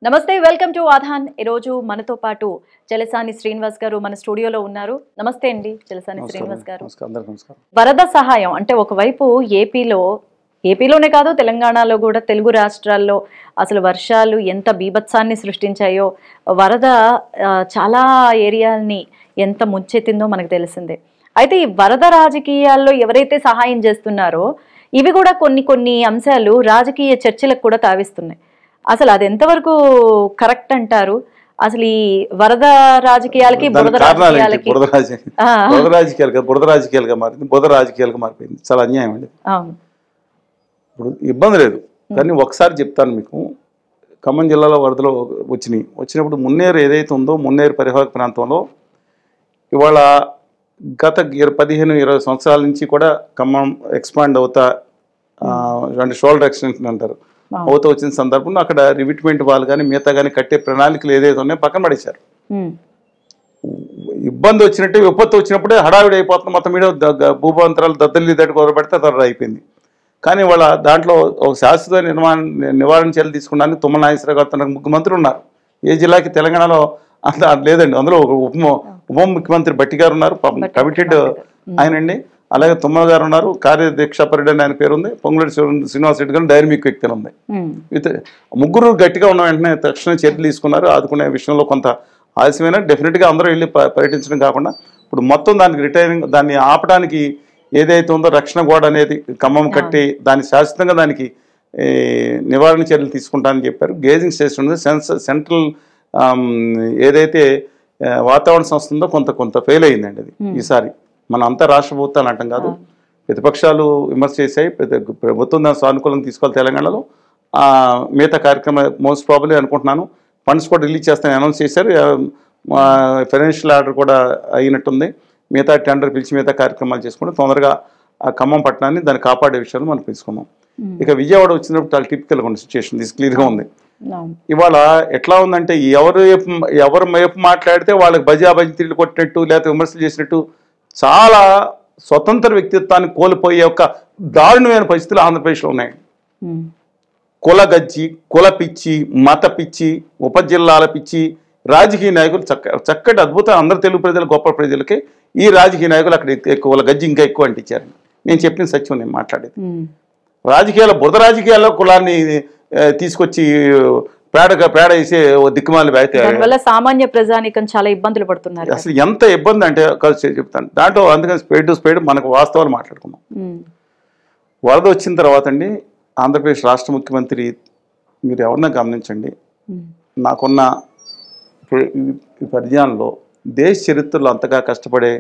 నమస్తే welcome to ఆధాన్ ఈ రోజు మనతో పాటు చలసాని శ్రీనివాస్ గారు మన స్టూడియోలో ఉన్నారు నమస్తే అండి చలసాని శ్రీనివాస్ గారు నమస్కారం వరద సహాయం అంటే ఒకవైపు ఏపీలోనే కాదు తెలంగాణలో కూడా తెలుగు రాష్ట్రాల్లో అసలు వర్షాలు ఎంత బీభత్సాన్ని సృష్టించాయో వరద చాలా ఏరియాల్ని ఎంత ముంచెత్తిందో మనకు తెలిసిందే అయితే ఈ వరద రాజకీయాల్లో ఎవరైతే సహాయం చేస్తున్నారో ఇవి కూడా కొన్ని అంశాలు రాజకీయ చర్చలకు కూడా తావిస్తున్నాయి అసలు అది ఎంతవరకు కరెక్ట్ అంటారు అసలు ఈ వరద రాజకీయాలకి బురద రాజకీయాలుగా మారింది బురద రాజకీయాలుగా మారిపోయింది చాలా అన్యాయం అండి ఇప్పుడు ఇబ్బంది లేదు కానీ ఒకసారి చెప్తాను మీకు ఖమ్మం జిల్లాలో వరదలు వచ్చినప్పుడు మున్నేరు ఏదైతే ఉందో మున్నేరు పరివాహక ప్రాంతంలో ఇవాళ గత 15-20 సంవత్సరాల నుంచి కూడా ఖమ్మం ఎక్స్పాండ్ అవుతా అంటే షోల్డర్ ఎక్స్టెన్షన్ అంటారు అవుతా వచ్చిన సందర్భంలో అక్కడ రివిట్మెంట్ వాళ్ళు కానీ మిగతా కానీ కట్టే ప్రణాళికలు ఏదైతే ఉన్నాయో పక్కన పడేశారు ఇబ్బంది వచ్చినట్టు విపత్తు వచ్చినప్పుడే హడావిడి అయిపోతుంది మొత్తం మీద భూభాంతరాలు దద్దల్లి దట్టి కొరబడితే త్వర అయిపోయింది కానీ వాళ్ళ దాంట్లో ఒక శాశ్వత నివారణ చర్యలు తీసుకోవడానికి తుమ్మల నాగేశ్వరరావు గారు ముగ్గురు మంత్రులు ఉన్నారు ఏ జిల్లాకి తెలంగాణలో అంత లేదండి అందులో ఒక ఉప ముఖ్యమంత్రి భట్టి గారు ఉన్నారు కమిటెడ్ ఆయనండి అలాగే తుమ్మల గారు ఉన్నారు కార్యదీక్ష పరిడని ఆయన పేరు ఉంది పొంగులేటి శ్రీనివాస్ రెడ్డి గారు డైనమిక్ వ్యక్తి ఉంది ముగ్గురు గట్టిగా ఉన్న వెంటనే తక్షణ చర్యలు తీసుకున్నారు ఆదుకునే విషయంలో కొంత ఆలస్యమైన డెఫినెట్గా అందరూ వెళ్ళి పర్యటించడం కాకుండా ఇప్పుడు మొత్తం దాన్ని ఆపడానికి ఏదైతే ఉందో రక్షణ గోడ అనేది ఖమ్మం కట్టి దాన్ని శాశ్వతంగా దానికి నివారణ చర్యలు తీసుకుంటానని చెప్పారు గేజింగ్ స్టేషన్ ఉంది సెంట్రల్ ఏదైతే వాతావరణ సంస్థ ఉందో కొంత ఫెయిల్ అయిందండి అది ఈసారి మన అంతా రాష్ట్ర ప్రభుత్వాలు అంటాం కాదు ప్రతిపక్షాలు విమర్శ చేశాయి ప్రభుత్వం దాని సానుకూలంగా తీసుకోవాలి తెలంగాణలో మిగతా కార్యక్రమం మోస్ట్ ప్రాబబ్లీ అనుకుంటున్నాను ఫండ్స్ కూడా రిలీజ్ చేస్తానని అనౌన్స్ చేశారు ఫైనాన్షియల్ ఆర్డర్ కూడా అయినట్టుంది మిగతా టెండర్ పిలిచి మిగతా కార్యక్రమాలు చేసుకుంటే తొందరగా ఆ ఖమ్మం పట్టణాన్ని దాన్ని కాపాడే విషయాలు మనం తీసుకున్నాం ఇక విజయవాడ వచ్చినప్పుడు చాలా టిపికల్గా ఉంది సిచ్యువేషన్ దిస్ క్లియర్గా ఉంది ఇవాళ ఎట్లా ఉందంటే ఎవరు వైపు మాట్లాడితే వాళ్ళకి బజాబజీ కొట్టినట్టు లేకపోతే విమర్శలు చేసినట్టు చాలా స్వతంత్ర వ్యక్తిత్వాన్ని కోల్పోయే ఒక దారుణమైన పరిస్థితులు ఆంధ్రప్రదేశ్లో ఉన్నాయి కుల గజ్జి కుల పిచ్చి మత పిచ్చి ఉపజిల్లాల పిచ్చి రాజకీయ నాయకులు చక్కటి అద్భుతం అందరు తెలుగు ప్రజలు గొప్ప ప్రజలకి ఈ రాజకీయ నాయకులు అక్కడ ఎక్కువ గజ్జి ఇంకా ఎక్కువ అంటించారు నేను చెప్పిన సత్యం నేను మాట్లాడేది బురద రాజకీయాల్లో కులాన్ని తీసుకొచ్చి పేడ వేసే దిక్కుమాలి దానివల్ల సామాన్య ప్రజానికం చాలా ఇబ్బందులు పడుతున్నారు అసలు ఎంత ఇబ్బంది అంటే కలిసి చెప్తాను దాంట్లో అందుకని స్పేడ్ టు స్పేడ్ మనకు వాస్తవాలు మాట్లాడుకున్నాం వరద వచ్చిన తర్వాత అండి ఆంధ్రప్రదేశ్ రాష్ట్ర ముఖ్యమంత్రి మీరు ఎవరన్నా గమనించండి నాకున్న పరిజ్ఞానంలో దేశ చరిత్రలో అంతగా కష్టపడే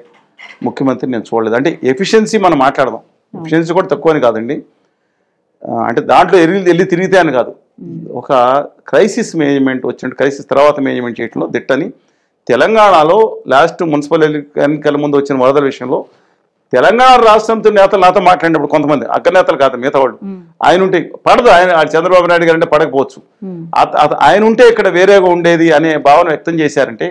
ముఖ్యమంత్రి నేను చూడలేదు అంటే ఎఫిషియన్సీ మనం మాట్లాడదాం ఎఫిషియన్సీ కూడా తక్కువని కాదండి అంటే దాంట్లో వెళ్ళి తిరిగితే అని కాదు ఒక క్రైసిస్ మేనేజ్మెంట్ వచ్చినట్టు క్రైసిస్ తర్వాత మేనేజ్మెంట్ చేయడంలో దిట్టని తెలంగాణలో లాస్ట్ మున్సిపల్ ఎన్నికల ముందు వచ్చిన వరదల విషయంలో తెలంగాణ రాష్ట్రంతో నేతలు నాతో మాట్లాడినప్పుడు కొంతమంది అగ్రనేతలు కాదు మిగతా వాళ్ళు ఆయన ఉంటే పడదు ఆయన చంద్రబాబు నాయుడు గారు అంటే పడకపోవచ్చు ఆయన ఉంటే ఇక్కడ వేరేగా ఉండేది అనే భావన వ్యక్తం చేశారంటే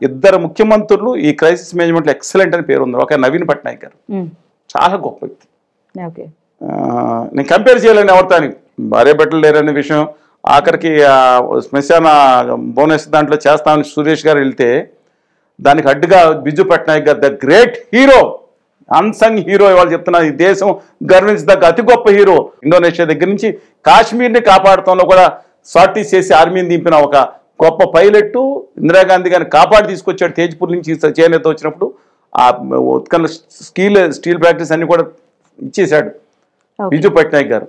ఇద్దరు ముఖ్యమంత్రులు ఈ క్రైసిస్ మేనేజ్మెంట్ లో ఎక్సలెంట్ అని పేరు ఉంది ఒక నవీన్ పట్నాయక్ గారు చాలా గొప్ప వ్యక్తి నేను కంపేర్ చేయాలని ఎవరితో భార్య బిడ్డలు లేరనే విషయం ఆఖరికి శ్మశాన బోనస్ దాంట్లో చేస్తామని సురేష్ గారు వెళ్తే దానికి అడ్డుగా బిజు పట్నాయక్ గారు the great hero unsung hero ఇవాళ చెప్తున్నా ఈ దేశం గర్వించదగ్గ అతి గొప్ప హీరో ఇండోనేషియా దగ్గర నుంచి కాశ్మీర్ని కాపాడటంలో కూడా సార్టీస్ చేసి ఆర్మీని దింపిన ఒక గొప్ప పైలట్ ఇందిరాగాంధీ గారిని కాపాడి తీసుకొచ్చాడు తేజ్పూర్ నుంచి చేనేత వచ్చినప్పుడు ఆ ఉత్కన్న స్టీల్ ప్రాక్టీస్ అన్ని కూడా ఇచ్చేశాడు బిజు పట్నాయక్ గారు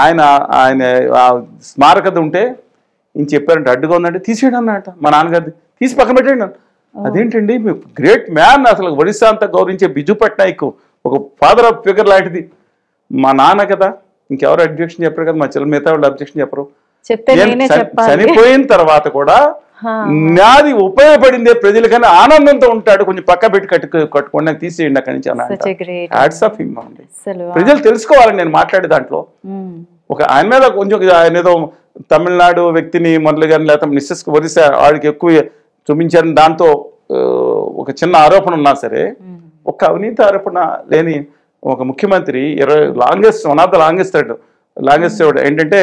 ఆయన స్మారకత ఉంటే ఈయన చెప్పారంటే అడ్డుగా ఉందంటే తీసేయడం అన్నట మా నాన్నగారిది తీసి పక్కన పెట్టండి అదేంటండి గ్రేట్ మ్యాన్ అసలు ఒడిశా అంతా గౌరవించే బిజు పట్నాయక్ ఒక ఫాదర్ ఆఫ్ ఫిగర్ లాంటిది మా నాన్న కదా ఇంకెవరు అబ్జెక్షన్ చెప్పరు కదా మా చెల్లెలు మిగతా వాళ్ళు అబ్జెక్షన్ చెప్పరు చనిపోయిన తర్వాత కూడా నాది ఉపయోగపడిందే ప్రజలకన్నా ఆనందంతో ఉంటాడు కొంచెం పక్క పెట్టి కట్టుకోండి నాకు తీసేయండి అక్కడి నుంచి హ్యాట్స్ ఆఫ్ హిమ్ అండి ప్రజలు తెలుసుకోవాలని నేను మాట్లాడే దాంట్లో ఒక ఆయన మీద కొంచెం ఆయన ఏదో తమిళనాడు వ్యక్తిని మొదలు కానీ లేకపోతే మిస్సెస్ ఒరిస్సా వాడికి ఎక్కువ చూపించారని దాంతో ఒక చిన్న ఆరోపణ ఉన్నా సరే ఒక అవినీతి ఆరోపణ లేని ఒక ముఖ్యమంత్రి 20 longest one of the longest longest ఏంటంటే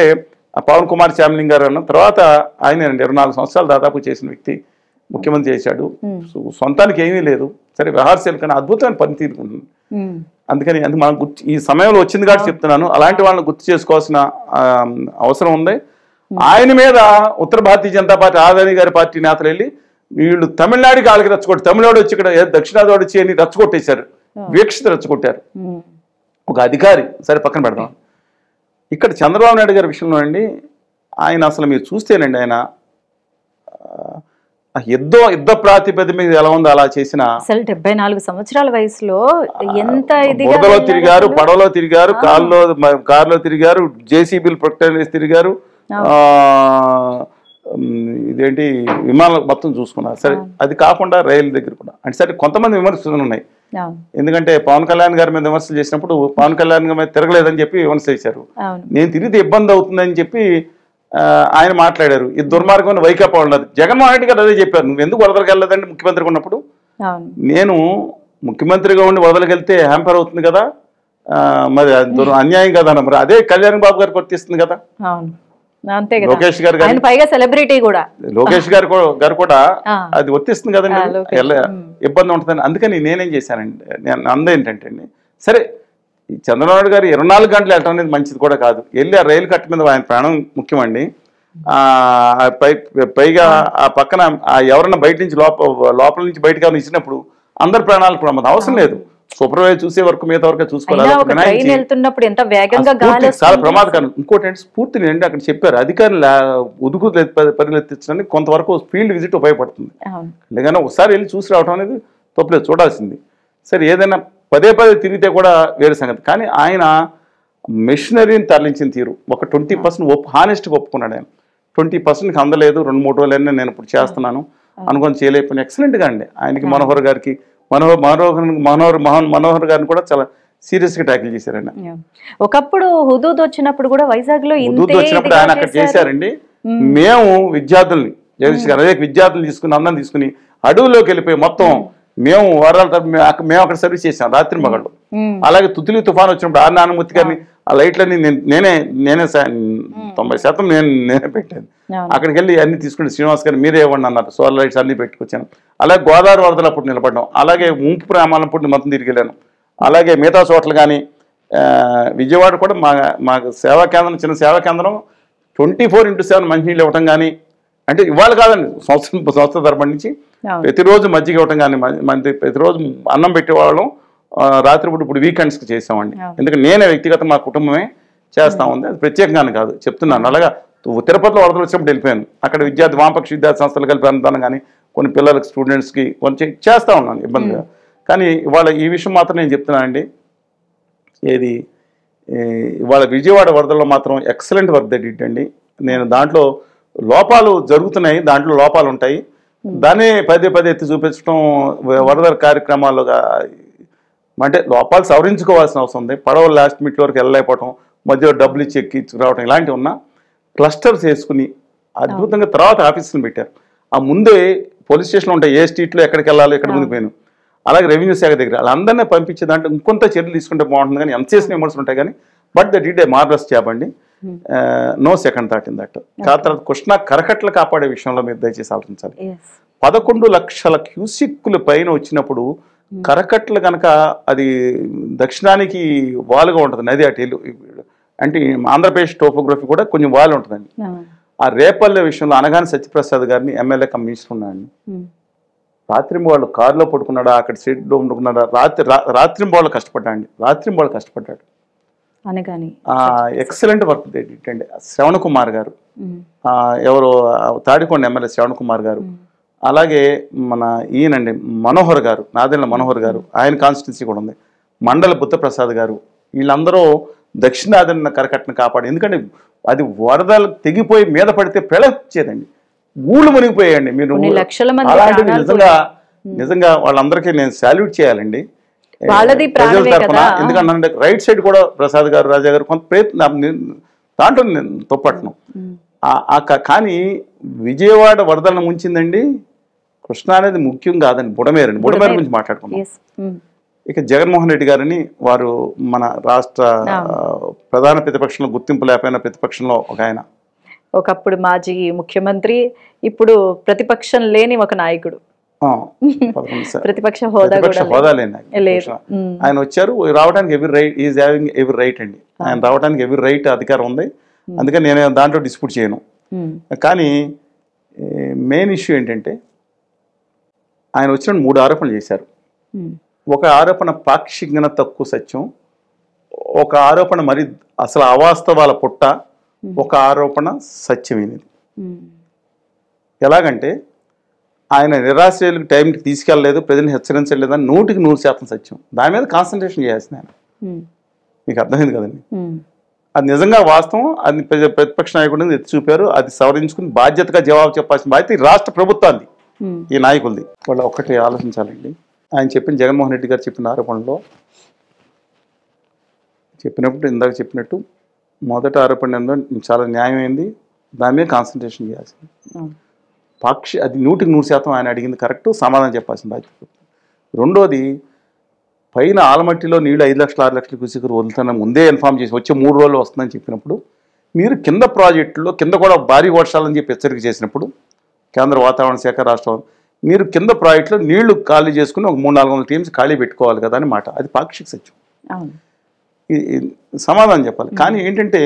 ఆ పవన్ కుమార్ చామ్లింగ్ గారు అన్న తర్వాత ఆయనేనండి 24 సంవత్సరాలు దాదాపు చేసిన వ్యక్తి, ముఖ్యమంత్రి చేశాడు. సొంతానికి ఏమీ లేదు, సరే వ్యవహారశైలి కానీ అద్భుతమైన పనితీరు. అందుకని అది మనం ఈ సమయంలో వచ్చింది కాబట్టి చెప్తున్నాను, అలాంటి వాళ్ళని గుర్తు చేసుకోవాల్సిన అవసరం ఉంది. ఆయన మీద ఉత్తర భారతీయ జనతా పార్టీ ఆదాని గారి పార్టీ నేతలు వెళ్ళి వీళ్ళు తమిళనాడుకి వాళ్ళకి రెచ్చగొట్టి, తమిళనాడు వచ్చి ఇక్కడ దక్షిణాది వచ్చి అని రెచ్చగొట్టేశారు, వీక్షిత రెచ్చగొట్టారు. ఒక అధికారి సరే పక్కన పెడదాం. ఇక్కడ చంద్రబాబు నాయుడు గారి విషయంలో అండి, ఆయన అసలు మీరు చూస్తేనండి ఆయన యుద్ధ ప్రాతిపదిక మీద ఎలా ఉందో అలా చేసిన, అసలు 74 సంవత్సరాల వయసులో ఎంత బురదలో తిరిగారు, పడవలో తిరిగారు, కారులో తిరిగారు, జేసీబీలు ప్రొక్టైల్ తిరిగారు, ఇదేంటి విమానాలు మొత్తం చూసుకున్నారు. సరే అది కాకుండా రైలు దగ్గర కూడా అంటే సరే కొంతమంది విమర్శలు ఉన్నాయి. ఎందుకంటే పవన్ కళ్యాణ్ గారి మీద విమర్శలు చేసినప్పుడు పవన్ కళ్యాణ్ గారి మీద తిరగలేదని చెప్పి విమర్శలు చేశారు. నేను తిరిగితే ఇబ్బంది అవుతుందని చెప్పి ఆయన మాట్లాడారు. ఇది దుర్మార్గం వైకాపా ఉన్నది. జగన్మోహన్ రెడ్డి గారు అదే చెప్పారు, నువ్వు ఎందుకు వరదలకు వెళ్ళలేదండి ముఖ్యమంత్రిగా ఉన్నప్పుడు. నేను ముఖ్యమంత్రిగా ఉండి వరదలకు వెళ్తే హ్యాంపర్ అవుతుంది కదా, మరి అన్యాయం కదా అన్న. మరి అదే కళ్యాణ్ బాబు గారికి వర్తిస్తుంది కదా. లోకేష్ గారు సెలబ్రిటీ కూడా, లోకేష్ గారు కూడా అది వర్తిస్తుంది కదండి, ఇబ్బంది ఉంటుందని. అందుకని నేనేం చేశానండి, నేను అందేంటంటే అండి, సరే ఈ చంద్రబాబు గారు 24 గంటలు వెళ్ళటం అనేది మంచిది కూడా కాదు. వెళ్ళి ఆ రైలు కట్ట మీద ఆయన ప్రాణం ముఖ్యమండి. పైగా ఆ పక్కన ఎవరన్నా బయట నుంచి లోపల నుంచి బయటకు ఇచ్చినప్పుడు అందరి ప్రాణాలకు ప్రమాదం అవసరం లేదు. సూపర్వైజర్ చూసే వరకు మిగతా వరకు చూసుకోవాలి. చాలా ప్రమాదకరం. ఇంకోటి అంటే స్ఫూర్తిని అండి అక్కడ చెప్పారు అధికారులు ఉదుకు పరిగెత్తించడానికి కొంతవరకు ఫీల్డ్ విజిట్ ఉపయోగపడుతుంది. లేదన్నా ఒకసారి వెళ్ళి చూసి రావడం అనేది తప్పలేదు, చూడాల్సింది. సరే ఏదైనా పదే తిరిగితే కూడా వేరే సంగతి. కానీ ఆయన మెషినరీని తరలించిన తీరు ఒక 20% హానెస్ట్గా ఒప్పుకున్నాడు. ఆయన 20%కి అందలేదు, 2-3 రోజులైనా నేను ఇప్పుడు చేస్తున్నాను అనుకొని చేయలేకపోయినా ఎక్సలెంట్గా అండి. ఆయనకి మనోహర్ గారికి మనోహర్ గారిని కూడా చాలా సీరియస్ గా ట్యాకిల్ చేశారు ఆయన. ఒకప్పుడు హుదూద్ వచ్చినప్పుడు కూడా వైజాగ్ లో ఆయన అక్కడ చేశారండి. మేము విద్యార్థుల్ని జగదీష్ గారు అదే విద్యార్థులు తీసుకుని అందరం తీసుకుని అడవుల్లోకి వెళ్ళిపోయి మొత్తం మేము వారాల మేము అక్కడ సర్వీస్ చేసాం రాత్రి మగళ్ళు. అలాగే తుతులి తుఫాన్ వచ్చినప్పుడు ఆర్ నారాయణమూర్తి గారిని ఆ లైట్లన్నీ నేనే 90% నేనే పెట్టాను. అక్కడికి వెళ్ళి అన్ని తీసుకుని శ్రీనివాస్ గారు మీరే ఇవ్వండి అన్నారు. సోలార్ లైట్స్ అన్ని పెట్టుకొచ్చాను. అలాగే గోదావరి వరదలు అప్పుడు నిలబడ్డాం. అలాగే ముంపు ప్రమాణప్పుడు మొత్తం తిరిగి వెళ్ళాను. అలాగే మిగతా చోట్ల కానీ విజయవాడ కూడా మాకు సేవా కేంద్రం, చిన్న సేవా కేంద్రం 24/7 మంచినీళ్ళు ఇవ్వటం కానీ, అంటే ఇవాళ కాదండి సంవత్సరం తరబడి నుంచి ప్రతిరోజు మజ్జిగ ఇవ్వటం కానీ, ప్రతిరోజు అన్నం పెట్టేవాళ్ళం. రాత్రిపూట ఇప్పుడు వీకెండ్స్కి చేసామండి. ఎందుకంటే నేనే వ్యక్తిగత మా కుటుంబమే చేస్తా ఉంది, అది ప్రత్యేకంగానే కాదు చెప్తున్నాను. అలాగా తిరుపతిలో వరదలు వచ్చినప్పుడు వెళ్ళిపోయాను. అక్కడ వామపక్ష విద్యార్థి సంస్థలు కలిపి అనుదానం కానీ కొన్ని పిల్లలకి స్టూడెంట్స్కి కొంచెం చేస్తూ ఉన్నాను ఇబ్బందిగా. కానీ ఇవాళ ఈ విషయం మాత్రం నేను చెప్తున్నానండి, ఏది ఇవాళ విజయవాడ వరదల్లో మాత్రం ఎక్సలెంట్ వర్క్ దట్ ఇట్ అండి. నేను దాంట్లో లోపాలు జరుగుతున్నాయి, దాంట్లో లోపాలు ఉంటాయి, దాన్ని పదే ఎత్తి చూపించడం వరద కార్యక్రమాలుగా అంటే లోపాలు సవరించుకోవాల్సిన అవసరం ఉంది. పడవలు లాస్ట్ మినిట్ వరకు వెళ్ళలేకపోవటం, మధ్యలో డబ్బులు ఇచ్చి ఎక్కించుకురావటం ఇలాంటివి ఉన్నా క్లస్టర్స్ వేసుకుని అద్భుతంగా తర్వాత ఆఫీసులు పెట్టారు. ఆ ముందే పోలీస్ స్టేషన్లో ఉంటాయి, ఏ స్ట్రీట్లో ఎక్కడికి వెళ్ళాలో ఎక్కడ ముందు పోయాను. అలాగే రెవెన్యూ శాఖ దగ్గర వాళ్ళందరినీ పంపించే దాంట్లో ఇంకొంత చర్యలు తీసుకుంటే బాగుంటుంది. కానీ ఎంత చేసిన విమర్శలు ఉంటాయి కానీ but that it a marvellous job అండి. No second thought in that. తర్వాత కృష్ణా కరకట్టలు కాపాడే విషయంలో మీరు దయచేసి ఆలోచించాలి. 11 లక్షల క్యూసిక్కుల పైన వచ్చినప్పుడు కరకట్టలు కనుక అది దక్షిణానికి వాలుగా ఉంటుంది నది, అటు అంటే ఆంధ్రప్రదేశ్ టోపోగ్రఫీ కూడా కొంచెం వాలు ఉంటుందండి. ఆ రేపల్లె విషయంలో అనగాని సత్యప్రసాద్ గారిని ఎమ్మెల్యే కమిషనర్ ఉన్నాయండి. రాత్రింబాళ్ళు కారులో పడుకున్నాడా, అక్కడ సీట్లో ఉండుకున్నాడా, రాత్రింబాళ్ళు కష్టపడ్డాడు. ఎక్సలెంట్ వర్క్ ఏంటంటే శ్రవణ్ కుమార్ గారు, ఎవరు తాడికొండ ఎమ్మెల్యే శ్రవణ్ కుమార్ గారు, అలాగే మన ఈయనండి మనోహర్ గారు, నాదెండ్ల మనోహర్ గారు, ఆయన కాన్స్టిట్యున్సీ కూడా ఉంది, మండల బుద్ధప్రసాద్ గారు, వీళ్ళందరూ దక్షిణాదిన కరకట్టను కాపాడు. ఎందుకంటే అది వరదలు తెగిపోయి మీద పడితే ప్రళయించేదండి, ఊళ్ళు మునిగిపోయాయండి. మీరు అలాంటివి నిజంగా వాళ్ళందరికీ నేను సాల్యూట్ చేయాలండి ప్రజల తరఫున. ఎందుకంటే రైట్ సైడ్ కూడా ప్రసాద్ గారు, రాజా గారు కొంత ప్రయత్నం దాంట్లో నేను తప్పట్ను. కానీ విజయవాడ వరదలను ముంచిందండి. కృష్ణ అనేది ముఖ్యం కాదండి, బుడమేరు గురించి మాట్లాడుకున్నాం. ఇక జగన్మోహన్ రెడ్డి గారిని వారు మన రాష్ట్ర ప్రధాన ప్రతిపక్షంలో గుర్తింపు లేకపోయిన ప్రతిపక్షంలో ఒక ఆయన, ఒకప్పుడు మాజీ ముఖ్యమంత్రి, ఇప్పుడు ప్రతిపక్షం లేని ఒక నాయకుడు, ప్రతిపక్ష హోదా లేని ఆయన వచ్చారు. రావడానికి ఎవరి రైట్, ఈజ్ హ్యావింగ్ ఎవరి రైట్ అండి. ఆయన రావడానికి ఎవరి రైట్, అధికారం ఉంది. అందుకని నేను దాంట్లో డిస్ప్యూట్ చేయను. కానీ మెయిన్ ఇష్యూ ఏంటంటే ఆయన వచ్చిన 3 ఆరోపణలు చేశారు. ఒక ఆరోపణ పాక్షికంగా తక్కువ సత్యం, ఒక ఆరోపణ మరి అసలు అవాస్తవాల పుట్ట, ఒక ఆరోపణ సత్యమైనది. ఎలాగంటే ఆయన నిరాశ్రయులకు టైంకి తీసుకెళ్ళలేదు, ప్రజల్ని హెచ్చరించలేదని 100% సత్యం. దాని మీద కాన్సన్ట్రేషన్ చేయాల్సింది ఆయన. మీకు అర్థమైంది కదండి. అది నిజంగా వాస్తవం. అది ప్రతిపక్ష నాయకుడిని ఎత్తి చూపారు. అది సవరించుకుని బాధ్యతగా జవాబు చెప్పాల్సిన బాధ్యత రాష్ట్ర ప్రభుత్వాన్ని, ఈ నాయకులది. వాళ్ళు ఒక్కటి ఆలోచించాలండి. ఆయన చెప్పిన, జగన్మోహన్ రెడ్డి గారు చెప్పిన ఆరోపణలో చెప్పినప్పుడు ఇందాక చెప్పినట్టు మొదటి ఆరోపణ ఏందో చాలా న్యాయమైంది, దాని మీద కాన్సన్ట్రేషన్ చేయాల్సింది. అది 100% ఆయన అడిగింది కరెక్ట్, సమాధానం చెప్పాల్సిన బాధ్యత. రెండోది, పైన ఆలమట్టిలో నీళ్ళు 5 లక్షలు 6 లక్షల క్యూసెక్కులు వదులుతున్నా ముందే ఇన్ఫార్మ్ చేసి వచ్చే 3 రోజులు వస్తుందని చెప్పినప్పుడు, మీరు కింద ప్రాజెక్టులో కింద కూడా భారీ వర్షాలని చెప్పి హెచ్చరిక చేసినప్పుడు కేంద్ర వాతావరణ శాఖ, రాష్ట్రం, మీరు కింద ప్రాజెక్టులో నీళ్లు ఖాళీ చేసుకుని ఒక 300-400 టీమ్స్ ఖాళీ పెట్టుకోవాలి కదా అని మాట. అది పాక్షిక సత్యం. సమాధానం చెప్పాలి. కానీ ఏంటంటే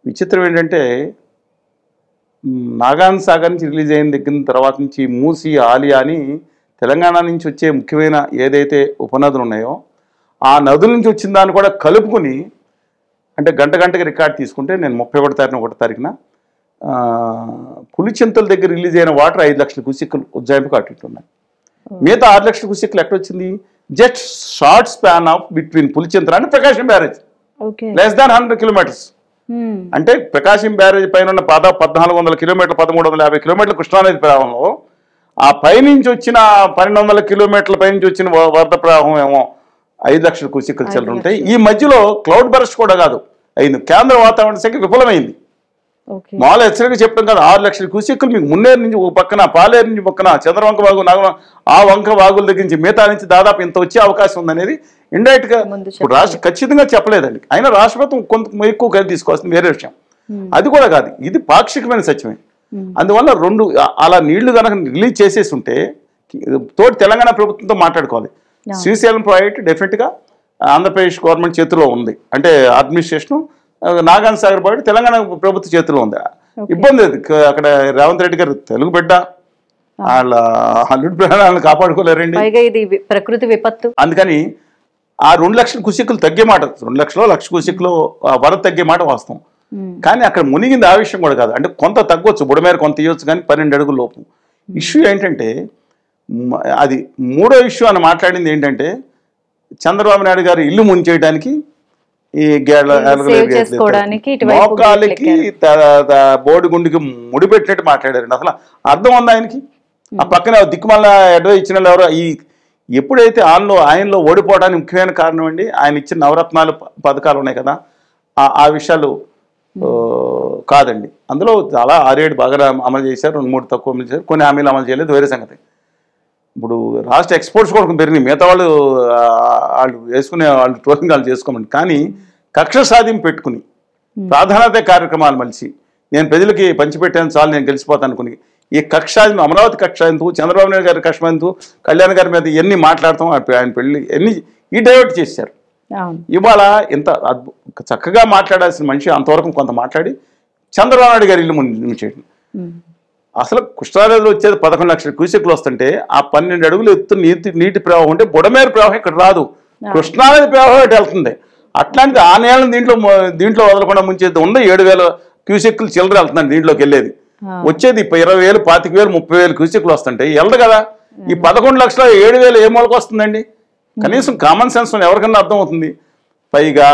విచిత్రం ఏంటంటే, నాగాన్ సాగర్ నుంచి రిలీజ్ అయిన దగ్గర తర్వాత నుంచి మూసి, ఆలియా అని తెలంగాణ నుంచి వచ్చే ముఖ్యమైన ఏదైతే ఉపనదులు ఉన్నాయో ఆ నదుల నుంచి వచ్చిన దాన్ని కూడా కలుపుకుని, అంటే గంటకి రికార్డ్ తీసుకుంటే నేను 31 తారీఖున పులిచింతల దగ్గర రిలీజ్ అయిన వాటర్ 5 లక్షల క్యూసెక్కులు ఉజ్జాయింపుకు అటు ఉన్నాయి. మిగతా 6 లక్షల క్యూసెక్కులు ఎక్కడొచ్చింది? Just short span of between Pulichintala and Prakasam barrage, less than 100 kilometres. అంటే ప్రకాశం బ్యారేజ్ పైన ఉన్న 1400 కిలోమీటర్లు, 1350 కిలోమీటర్ల కృష్ణానది ప్రవాహంలో ఆ పైనుంచి వచ్చిన 1200 కిలోమీటర్ల పైనుంచి వచ్చిన వరద ప్రవాహం ఏమో 5 లక్షల క్యూసెక్కులు చెల్లు ఉంటాయి. ఈ మధ్యలో క్లౌడ్ బర్స్ట్ కూడా కాదు అయింది, కేంద్ర వాతావరణ శాఖ విఫలమైంది. మామూలు హెచ్చరిక చెప్పడం కాదు, 6 లక్షల క్యూసెక్కులు మీకు మున్నేరు నుంచి ఒక పక్కన, పాలేరు నుంచి పక్కన, చంద్రవంక వాగు, ఆ వంక వాగుల దగ్గర నుంచి మిగతా నుంచి దాదాపు ఇంత వచ్చే అవకాశం ఉందనేది ఇండైరెక్ట్ గా ఇప్పుడు రాష్ట్ర ఖచ్చితంగా చెప్పలేదండి. అయినా రాష్ట్ర ప్రభుత్వం కొంత ఎక్కువ కలిసి తీసుకోవాల్సింది వేరే విషయం. అది కూడా కాదు, ఇది పాక్షికమైన సత్యమే. అందువల్ల అలా నీళ్లు కనుక రిలీజ్ చేసేసి ఉంటే తోటి తెలంగాణ ప్రభుత్వంతో మాట్లాడుకోవాలి. శ్రీశైలం ప్రాజెక్ట్ డెఫినెట్గా ఆంధ్రప్రదేశ్ గవర్నమెంట్ చేతిలో ఉంది, అంటే అడ్మినిస్ట్రేషన్. నాగాన్ సాగర్ ప్రాజెక్ట్ తెలంగాణ ప్రభుత్వ చేతిలో ఉంది. ఇబ్బంది అది. అక్కడ రేవంత్ రెడ్డి గారు తెలుగు బిడ్డ, వాళ్ళ అల్లుడి ప్రాణాలను కాపాడుకోలేరండి, ప్రకృతి విపత్తు. అందుకని ఆ 2 లక్షల క్యూసెక్కులు తగ్గే మాట, 2 లక్షలు 1,00,000 క్యూసెక్కులు వరద తగ్గే మాట వాస్తవం. కానీ అక్కడ మునిగింది ఆ విషయం కూడా కాదు, అంటే కొంత తగ్గొచ్చు, బుడమేర కొంత ఇవ్వచ్చు, కానీ 12 అడుగుల లోపు. ఇష్యూ ఏంటంటే, అది మూడో ఇష్యూ అని మాట్లాడింది ఏంటంటే, చంద్రబాబు నాయుడు గారు ఇల్లు ముంచేయడానికి ఈ మోకాలికి బోర్డు గుండికి ముడిపెట్టినట్టు మాట్లాడారండి. అసలు అర్థం ఉంది ఆయనకి? ఆ పక్కన దిక్కుమల్ల అడ్వైజ్ ఇచ్చిన వాళ్ళు ఎవరో, ఎప్పుడైతే ఆయనలో ఓడిపోవడానికి ముఖ్యమైన కారణం అండి, ఆయన ఇచ్చిన నవరత్నాలు పథకాలు ఉన్నాయి కదా, ఆ విషయాలు కాదండి. అందులో చాలా 6-7 బాగా అమలు చేశారు, 2-3 తక్కువ అమలు చేశారు, కొన్ని హామీలు అమలు చేయలేదు, వేరే సంగతి. ఇప్పుడు రాష్ట్ర ఎక్స్పోర్ట్స్ కూడా పెరిగినాయి, మిగతా వాళ్ళు వేసుకునే వాళ్ళు ట్రోలింగ్ వాళ్ళు చేసుకోమండి. కానీ కక్ష సాధింపు పెట్టుకుని ప్రాధాన్యత కార్యక్రమాలు మలిచి నేను ప్రజలకి పంచిపెట్టాను చాలు, నేను గెలిచిపోతాను అనుకుని ఈ కక్ష, అమరావతి కక్ష ఎందుకు, చంద్రబాబు నాయుడు గారి కక్ష ఎందుకు, కళ్యాణ్ గారి మీద ఎన్ని మాట్లాడతాం, ఆయన పెళ్లి ఎన్ని డైవర్ట్ చేశారు. ఇవాళ ఇంత చక్కగా మాట్లాడాల్సిన మనిషి అంతవరకు కొంత మాట్లాడి చంద్రబాబు నాయుడు గారి ఇల్లు ముంచేయండి. అసలు కృష్ణానదిలో వచ్చేది 11 లక్షల క్యూసెక్కులు వస్తుంటే ఆ 12 అడుగులు ఎత్తు నీటి ప్రవాహం ఉంటే బుడమేరు ప్రవాహం ఇక్కడ రాదు, కృష్ణానది ప్రవాహం ఇటు వెళ్తుంది. అట్లాంటిది ఆ నేలను దీంట్లో వదలకుండా ముంచేది ఉంది. 7,000 క్యూసెక్కులు చిల్లర వెళ్తున్నాను దీంట్లోకి వెళ్ళేది, వచ్చేది 20,000, 25,000, 30,000 క్యూసెక్కులు వస్తుంటాయి, వెళ్ళదు కదా. ఈ 11 లక్షల 7,000 ఏ మూలకి వస్తుందండి? కనీసం కామన్ సెన్స్ ఎవరికన్నా అర్థం అవుతుంది. పైగా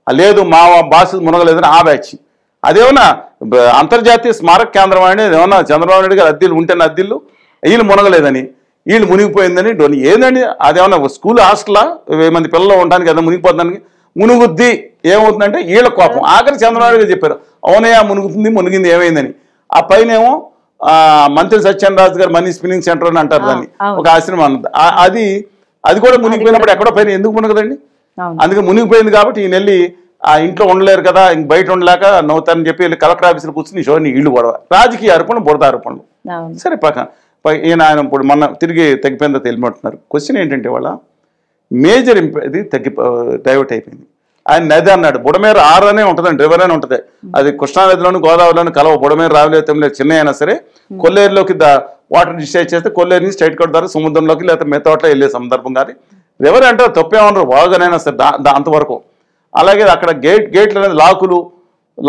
లేదు మా బాస్ మునగలేదని ఆ బ్యాచ్, అదేమన్నా అంతర్జాతీయ స్మారక కేంద్రం అనేది ఏమన్నా చంద్రబాబు నాయుడు గారు అద్దెలు ఉంటేనే అద్దెలు, వీళ్ళు మునగలేదని, వీళ్ళు మునిగిపోయిందని ఏందండి? అదేమన్నా స్కూల్ హాస్టలా 1000 మంది పిల్లలు ఉండడానికి ఏదో మునిగిపోతానికి? మునుగుద్ది ఏమవుతుందంటే వీళ్ళ కోపం. ఆఖరి చంద్రబాబు గారు చెప్పారు, అవునయ్యా మునిగింది ఏమైందని. ఆ పైన ఏమో మంత్రి సత్యన్ రాజు గారు మనీ స్పిన్నింగ్ సెంటర్ అని అంటారు దాన్ని, ఒక ఆశ్రమం అన్నది. అది అది కూడా మునిగిపోయినప్పుడు ఎక్కడో పైన ఎందుకు మునగదండి? అందుకే మునిగిపోయింది కాబట్టి ఈయన వెళ్ళి ఆ ఇంట్లో ఉండలేరు కదా, ఇంక బయట ఉండలేక నవ్వుతారని చెప్పి వెళ్ళి కలెక్టర్ ఆఫీసులో కూర్చుని షోని ఇళ్ళు గొడవ, రాజకీయ ఆరోపణలు, బురద ఆరోపణలు. సరే ఈయన ఆయన ఇప్పుడు మొన్న తిరిగి తగ్గిపోయిందో తెలియమంటున్నారు. క్వశ్చన్ ఏంటంటే వాళ్ళ మేజర్ ఇది డైవర్ట్ అయిపోయింది. ఆయన నది అన్నాడు, బుడమేరు ఆరు అనే ఉంటుందండి, రివర్ అనే ఉంటుంది. అది కృష్ణానదిలోను గోదావరిలోను కలవ. బుడమేరు రావులేతంలో చిన్న అయినా సరే కొల్లేరులోకి వాటర్ డిశ్చార్జ్ చేస్తే కొల్లేరు నుంచి స్ట్రైట్ కట్ ద్వారా సముద్రంలోకి లేకపోతే మెత్తోట్ల వెళ్ళే సందర్భం. కానీ రివర్ అంటే తప్పేమన్నారు, వాగునైనా సరే అంతవరకు. అలాగే అక్కడ గేట్లు అనేది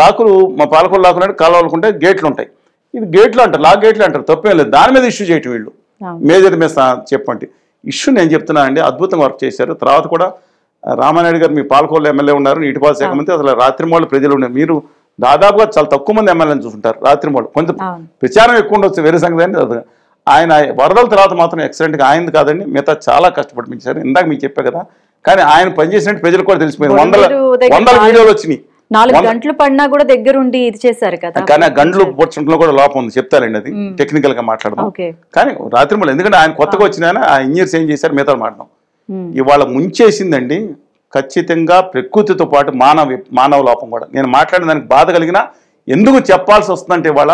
లాకులు మా పాలకొల్లు లాకులు అంటే కాలువలుకుంటే గేట్లు ఉంటాయి. ఇది గేట్లు అంటారు, లాక్ గేట్లు అంటారు, తప్పేం లేదు. దాని మీద ఇష్యూ చేయటం వీళ్ళు మేజర్ మీద చెప్పండి. ఇష్యూ నేను చెప్తున్నానండి, అద్భుతంగా వర్క్ చేశారు. తర్వాత కూడా రామానాయుడు గారు మీ పాలకొల్లు ఎమ్మెల్యే ఉన్నారు, నీటిపారుదల శాఖ మంత్రి. అసలు రాత్రిమూల ప్రజలు ఉన్నారు. మీరు దాదాపుగా చాలా తక్కువ మంది ఎమ్మెల్యేని చూసుకుంటారు రాత్రిమూల. కొంచెం ప్రచారం ఎక్కువ ఉండొచ్చు, వేరే సంగతి అండి. ఆయన వరదల తర్వాత మాత్రం ఎక్సలెంట్గా ఆయనది కాదండి, మిగతా చాలా కష్టపడిపించారు. ఇందాక మీకు చెప్పే కదా. కానీ ఆయన పనిచేసినట్టు ప్రజలకు కూడా తెలిసిపోయింది. వందల వీడియోలు వచ్చినాయి. 4 గంటలు పడినా కూడా దగ్గరుండి ఇది చేశారు కదా. కానీ ఆ గంటలు పొచ్చడంలో కూడా లోపం ఉంది, చెప్తారండి. అది టెక్నికల్ గా మాట్లాడదాం. కానీ రాత్రిమూల ఎందుకంటే ఆయన కొత్తగా వచ్చిన ఆ ఇంజనీర్స్ ఏం చేశారు మిగతా మాట్లాడదాం. ఇవాళ ముంచేసిందండి ఖచ్చితంగా ప్రకృతితో పాటు మానవ లోపం కూడా. నేను మాట్లాడిన దానికి బాధ కలిగినా ఎందుకు చెప్పాల్సి వస్తుందంటే ఇవాళ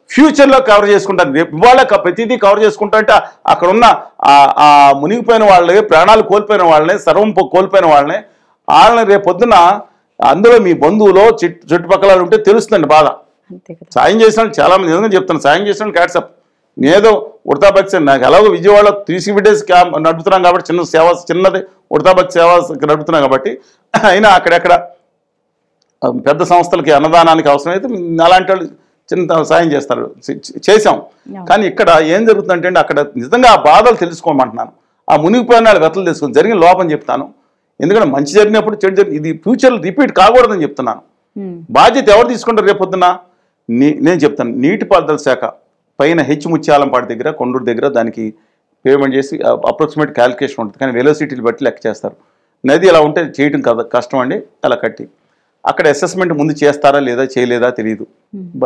ఫ్యూచర్లో కవర్ చేసుకుంటాను. ఇవాళ ప్రతిదీ కవర్ చేసుకుంటా అంటే అక్కడ ఉన్న ఆ మునిగిపోయిన వాళ్ళని, ప్రాణాలు కోల్పోయిన వాళ్ళని, సర్వం కోల్పోయిన వాళ్ళని రేపు పొద్దున అందులో మీ బంధువులో చుట్టుపక్కల ఉంటే తెలుస్తుందండి బాధ. సాయం చేసిన చాలా మంది ఎందుకంటే చెప్తాను, సాయం చేసిన క్యాట్సప్. నేనేదో ఉడతా భక్తి నాకు ఎలాగో విజయవాడలో 3 days క్యాంప్ నడుపుతున్నాం కాబట్టి చిన్నది ఉడతా భక్తి సేవ నడుపుతున్నాం కాబట్టి అయినా అక్కడెక్కడ పెద్ద సంస్థలకి అన్నదానానికి అవసరమైతే అలాంటి వాళ్ళు చిన్న సాయం చేస్తారు, చేసాం. కానీ ఇక్కడ ఏం జరుగుతుందంటే అక్కడ నిజంగా ఆ బాధలు తెలుసుకోమంటున్నాను. ఆ మునిగిపోయిన వాళ్ళు వెతలు తెలుసుకొని జరిగిన లోపం చెప్తాను. ఎందుకంటే మంచి జరిగినప్పుడు చెడు జరిగి ఇది ఫ్యూచర్లో రిపీట్ కాకూడదని చెప్తున్నాను. బాధ్యత ఎవరు తీసుకుంటారు రేపొద్దున? నేను చెప్తాను, నీటిపారుదల శాఖ పైన ముత్యాలంపాటి దగ్గర, కొండూరు దగ్గర దానికి పేమెంట్ చేసి అప్రాక్సిమేట్ క్యాలిక్యులేషన్ ఉంటుంది. కానీ వెలోసిటీలు బట్టి లెక్క చేస్తారు. నది ఎలా ఉంటే చేయటం కష్టం అండి. అలా కట్టి అక్కడ అసెస్మెంట్ ముందు చేస్తారా లేదా చేయలేదా తెలియదు.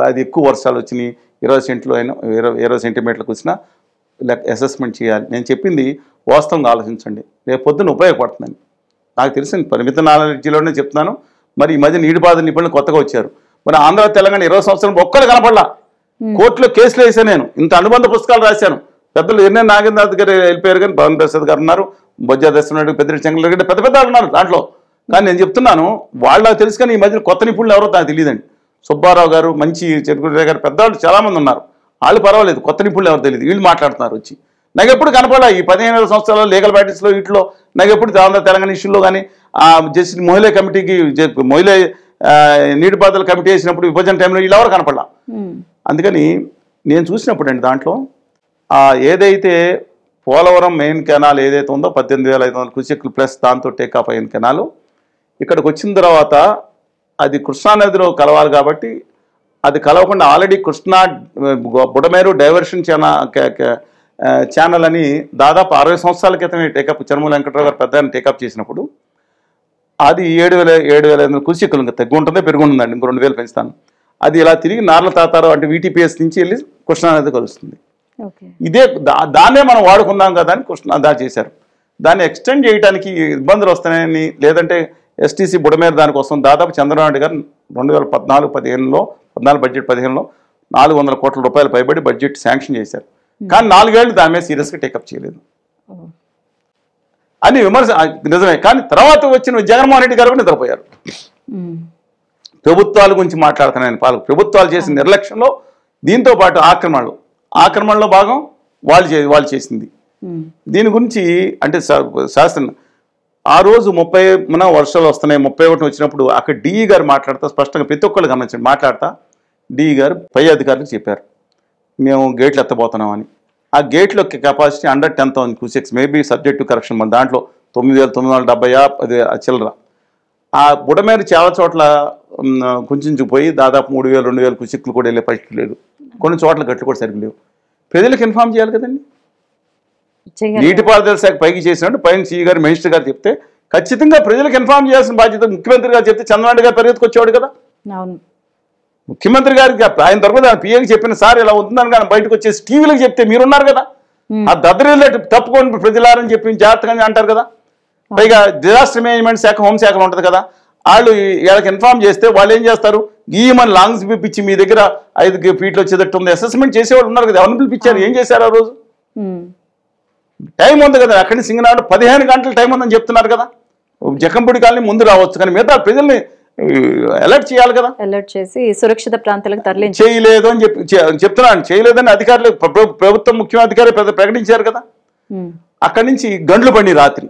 అది ఎక్కువ వర్షాలు వచ్చినాయి, 20 సెంట్లు అయినా 20 సెంటీమీటర్లకు వచ్చినా అసెస్మెంట్ చేయాలి. నేను చెప్పింది వాస్తవంగా ఆలోచించండి, రేపు పొద్దున ఉపయోగపడుతుందని నాకు తెలిసిన పరిమిత నాలెడ్జిలోనే చెప్తున్నాను. మరి ఈ మధ్య నీటిపారుదల నిపుణులు కొత్తగా వచ్చారు. మరి ఆంధ్ర తెలంగాణ 20 సంవత్సరం ఒక్కళ్ళు కనపడలా. కోర్టులో కేసులు వేసాను నేను, ఇంత అనుబంధ పుస్తకాలు రాశాను. పెద్దలు ఎన్ఎన్ నాగేంద్రనాథ్ గారు వెళ్ళిపోయారు, కానీ భవన్ ప్రసాద్ గారు ఉన్నారు, బొజ్జా దర్శనాయుడు, పెద్దిరెడ్డి చెంగళరెడ్డి, పెద్ద పెద్ద ఉన్నారు దాంట్లో. కానీ నేను చెప్తున్నాను వాళ్ళకి తెలుసు, కానీ ఈ మధ్య కొత్త నిపుణులు ఎవరో నాకు తెలియదండి. సుబ్బారావు గారు, మంచి చెరుకురెడ్డి గారు, పెద్దవాళ్ళు చాలామంది ఉన్నారు. వాళ్ళు పర్వాలేదు, కొత్త నిపుణులు ఎవరు తెలియదు, వీళ్ళు మాట్లాడుతున్నారు వచ్చి. నాకు ఎప్పుడు కనపడా ఈ 15 సంవత్సరాల లీగల్ ప్రాక్టీస్లో వీటిలో నాకు ఎప్పుడు ఆంధ్ర తెలంగాణ ఇష్యూలో కానీ జస్టిస్ మొయిలే కమిటీకి మొయిలే నీటిపారుదల కమిటీ వేసినప్పుడు విభజన టైంలో వీళ్ళు ఎవరు కనపడలా. అందుకని నేను చూసినప్పుడు అండి దాంట్లో ఏదైతే పోలవరం మెయిన్ కెనాల్ ఏదైతే ఉందో 18,500 క్యూసెక్లు ప్లస్ దాంతో టేకాఫ్ అయిన కెనాలు ఇక్కడికి వచ్చిన తర్వాత అది కృష్ణానదిలో కలవాలి కాబట్టి అది కలవకుండా already Krishna Budameru diversion channel అని దాదాపు 60 సంవత్సరాల క్రితమే టేకప్ చర్మల వెంకటరావు గారు పెద్ద టేకప్ చేసినప్పుడు అది 7,500 క్యూసెక్లు ఇంకా తగ్గి ఉంటుందే పెరుగు ఉంటుందండి, ఇంకో 2,000 పెంచుతాను. అది ఇలా తిరిగి నార్ల తాతారు అంటే వీటీపీఎస్ నుంచి వెళ్ళి కృష్ణానది కలుస్తుంది. ఇదే దాన్నే మనం వాడుకుందాం కదా అని కృష్ణా చేశారు. దాన్ని ఎక్స్టెండ్ చేయడానికి ఇబ్బందులు వస్తాయని, లేదంటే ఎస్టీసీ బుడమేరు దానికోసం దాదాపు చంద్రబాబు నాయుడు గారు 2014 బడ్జెట్ 15లో 400 కోట్ల రూపాయలు పైబడి బడ్జెట్ శాంక్షన్ చేశారు. కానీ 4 ఏళ్ళు దాని మీద సీరియస్గా టేకప్ చేయలేదు అని విమర్శ నిజమే. కానీ తర్వాత వచ్చిన జగన్మోహన్ రెడ్డి గారు కూడా నిద్రపోయారు. ప్రభుత్వాల గురించి మాట్లాడుతున్నాను, ప్రభుత్వాలు చేసిన నిర్లక్ష్యంలో దీంతో పాటు ఆక్రమణలో భాగం వాళ్ళు చేసింది. దీని గురించి అంటే శాస్త్రం ఆ రోజు 30 వర్షాలు వస్తున్నాయి, 31 వచ్చినప్పుడు అక్కడ డిఈ గారు మాట్లాడతా స్పష్టంగా ప్రతి ఒక్కళ్ళు గమనించండి, మాట్లాడతా డిఈ గారు పై అధికారులకు చెప్పారు మేము గేట్లు ఎత్తబోతున్నామని. ఆ గేట్ల capacity under 10,000 cusecs, maybe subject to correction. మన దాంట్లో 9,970 అది చిల్లర. ఆ బుడమేరు చాలా చోట్ల కుంచుకుపోయి దాదాపు 3,000 2,000 క్యూసెక్లు కూడా వెళ్ళే పరిస్థితి లేదు. కొన్ని చోట్ల గట్లు కూడా సరిగ్గా లేవు. ప్రజలకు ఇన్ఫార్మ్ చేయాలి కదండి. నీటిపారుదల శాఖ పైకి చేసినట్టు పైన సీఈ గారు మినిస్టర్ గారు చెప్తే ఖచ్చితంగా ప్రజలకు ఇన్ఫార్మ్ చేయాల్సిన బాధ్యత ముఖ్యమంత్రి గారు చెప్తే చంద్రబాబు గారు పరిగెత్తుకొచ్చేవాడు కదా. ముఖ్యమంత్రి గారికి ఆయన దొరకదు, ఆయన పిఏకి చెప్పిన సార్ ఇలా ఉంటుందని కానీ బయటకు వచ్చేసి టీవీలకు చెప్తే మీరున్నారు కదా. ఆ దద్దరిల్లు తప్పుకోండి ప్రజలారని చెప్పి జాగ్రత్తగా అంటారు కదా. పైగా డిజాస్టర్ మేనేజ్మెంట్ శాఖ హోంశాఖలో ఉంటుంది కదా, వాళ్ళు వీళ్ళకి ఇన్ఫార్మ్ చేస్తే వాళ్ళు ఏం చేస్తారు, ఈ మన లాంగ్స్ పిలిపించి మీ దగ్గర 5 ఫీట్లు వచ్చేటట్టు ఉంది అసెస్మెంట్ చేసేవాళ్ళు ఉన్నారు కదా, ఎవరిని పిలిపించారు, ఏం చేశారు ఆ రోజు? టైం ఉంది కదా, అక్కడి సింగనాడు 15 గంటల టైం ఉందని చెప్తున్నారు కదా. జకంపూడి కాలనీ ముందు రావచ్చు, కానీ మిగతా ప్రజల్ని అలర్ట్ చేయాలి కదా, అలర్ట్ చేసి సురక్షిత ప్రాంతాలకు తరలించి చేయలేదు అని చెప్తున్నాను. చేయలేదని అధికారులు ప్రభుత్వం ముఖ్యాధికారి ప్రకటించారు కదా. అక్కడి నుంచి గండ్లు పడి రాత్రి